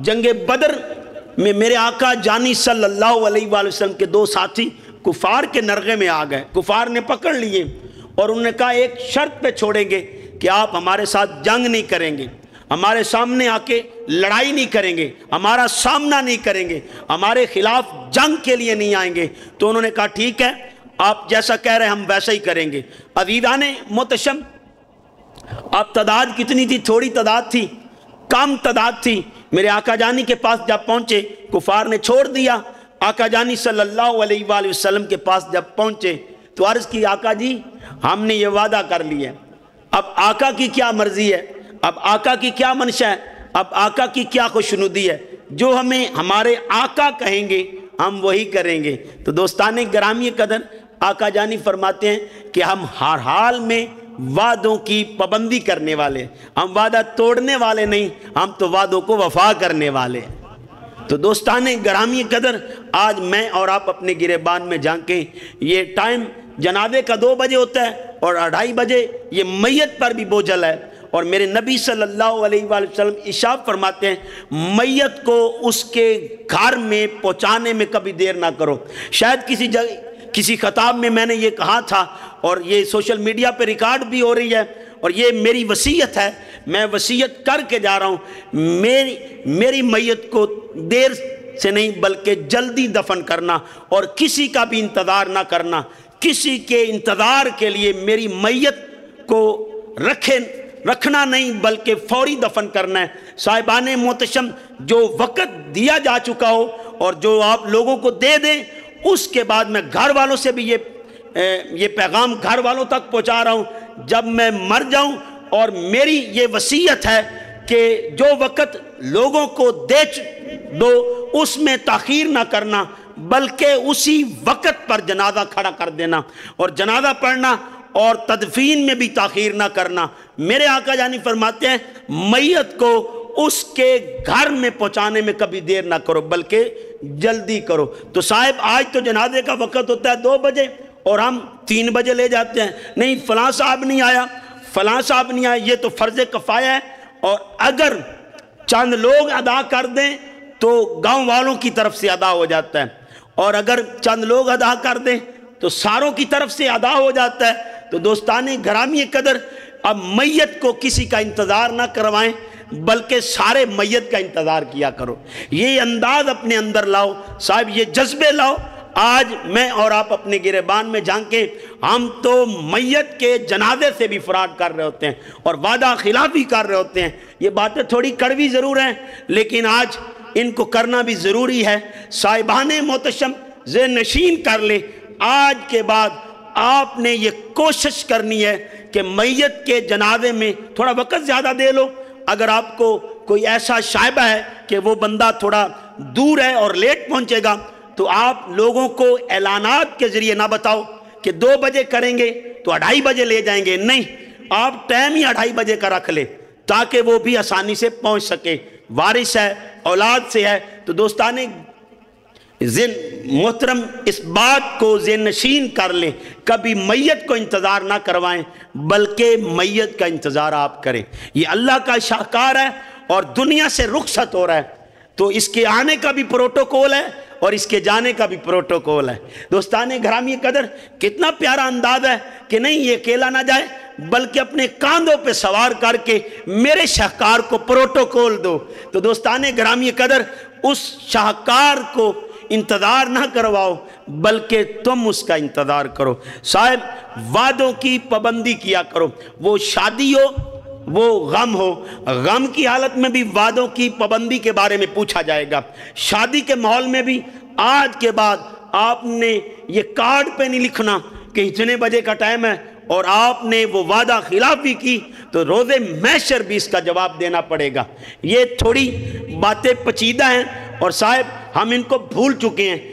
जंग बदर में मेरे आका जानी सल्लल्लाहु अलैहि वसल्लम के दो साथी कुफार के नरगे में आ गए। कुफार ने पकड़ लिए और उन्होंने कहा एक शर्त पे छोड़ेंगे कि आप हमारे साथ जंग नहीं करेंगे, हमारे सामने आके लड़ाई नहीं करेंगे, हमारा सामना नहीं करेंगे, हमारे खिलाफ जंग के लिए नहीं आएंगे। तो उन्होंने कहा ठीक है, आप जैसा कह रहे हैं हम वैसा ही करेंगे। अज़ीज़ाने मोहतशम, अब तादाद कितनी थी? थोड़ी तादाद थी, कम तादाद थी। मेरे आका जानी के पास जब पहुंचे कुफार ने छोड़ दिया। आका जानी सल्लल्लाहु अलैहि वसल्लम के पास जब पहुंचे तो अर्ज़ की, आका जी हमने ये वादा कर लिया है, अब आका की क्या मर्जी है, अब आका की क्या मंशा है, अब आका की क्या खुशनुदी है, जो हमें हमारे आका कहेंगे हम वही करेंगे। तो दोस्ताने गिरामी कदर, आका जानी फरमाते हैं कि हम हर हाल में वादों की पाबंदी करने वाले, हम वादा तोड़ने वाले नहीं, हम तो वादों को वफा करने वाले। तो दोस्ताने गिरामी कदर, आज मैं और आप अपने गिरेबान में झांकें। ये टाइम जनाजे का 2 बजे होता है और 2:30 बजे ये मैयत पर भी बोझल है। और मेरे नबी सल्लल्लाहु अलैहि वसल्लम इरशाद फरमाते हैं मैयत को उसके घर में पहुंचाने में कभी देर ना करो। शायद किसी जगह किसी खिताब में मैंने ये कहा था और ये सोशल मीडिया पे रिकॉर्ड भी हो रही है और ये मेरी वसीयत है, मैं वसीयत करके जा रहा हूँ, मेरी मैयत को देर से नहीं बल्कि जल्दी दफन करना और किसी का भी इंतज़ार ना करना। किसी के इंतज़ार के लिए मेरी मैयत को रखना नहीं बल्कि फौरी दफन करना है। साहिबाने मोहतशम, जो वक़्त दिया जा चुका हो और जो आप लोगों को दे दें, उसके बाद मैं घर वालों से भी ये पैगाम घर वालों तक पहुंचा रहा हूं, जब मैं मर जाऊं और मेरी ये वसीयत है कि जो वक़्त लोगों को दे दो उसमें ताख़ीर ना करना बल्कि उसी वक़्त पर जनाजा खड़ा कर देना और जनाजा पढ़ना और तदफीन में भी ताख़ीर ना करना। मेरे आका जानी फरमाते हैं मैयत को उसके घर में पहुंचाने में कभी देर ना करो बल्कि जल्दी करो। तो साहब आज तो जनाजे का वक़्त होता है 2 बजे और हम 3 बजे ले जाते हैं, नहीं फलां साहब नहीं आया, फलां साहब नहीं आया, ये तो फ़र्ज़ कफ़ाया है। और अगर चंद लोग अदा कर दें तो गांव वालों की तरफ से अदा हो जाता है और अगर चंद लोग अदा कर दें तो सारों की तरफ से अदा हो जाता है। तो दोस्ताने गिरामी कदर, अब मैयत को किसी का इंतज़ार ना करवाएं बल्कि सारे मैयत का इंतज़ार किया करो। ये अंदाज़ अपने अंदर लाओ साहब, ये जज्बे लाओ। आज मैं और आप अपने गिरेबान में झांके, हम तो मैयत के जनाजे से भी फराड कर रहे होते हैं और वादा खिलाफी कर रहे होते हैं। ये बातें थोड़ी कड़वी ज़रूर हैं लेकिन आज इनको करना भी ज़रूरी है। साहिबाने मोहतशम, ज़हन नशीन कर ले, आज के बाद आपने ये कोशिश करनी है कि मैयत के जनाजे में थोड़ा वक़्त ज़्यादा दे लो। अगर आपको कोई ऐसा शायबा है कि वो बंदा थोड़ा दूर है और लेट पहुंचेगा तो आप लोगों को ऐलानात के ज़रिए ना बताओ कि 2 बजे करेंगे तो 2:30 बजे ले जाएंगे, नहीं, आप टाइम ही 2:30 बजे का रख ले ताकि वो भी आसानी से पहुंच सके, वारिस है, औलाद से है। तो दोस्ताने मोहतरम, इस बात को ज़हन नशीन कर लें, कभी मैयत को इंतज़ार ना करवाएं बल्कि मैयत का इंतज़ार आप करें। ये अल्लाह का शाहकार है और दुनिया से रुखसत हो रहा है तो इसके आने का भी प्रोटोकॉल है और इसके जाने का भी प्रोटोकॉल है। दोस्ताने गिरामी कदर, कितना प्यारा अंदाज़ है कि नहीं ये अकेला ना जाए बल्कि अपने कांधों पे सवार करके मेरे शाहकार को प्रोटोकॉल दो। तो दोस्ताने गिरामी कदर, उस शाहकार को इंतज़ार ना करवाओ बल्कि तुम उसका इंतज़ार करो। साहब, वादों की पाबंदी किया करो, वो शादी हो वो गम हो, गम की हालत में भी वादों की पाबंदी के बारे में पूछा जाएगा। शादी के माहौल में भी आज के बाद आपने ये कार्ड पे नहीं लिखना कि इतने बजे का टाइम है और आपने वो वादा खिलाफी की तो रोज़े महशर भी इसका जवाब देना पड़ेगा। ये थोड़ी बातें पेचीदा हैं और साहब हम इनको भूल चुके हैं।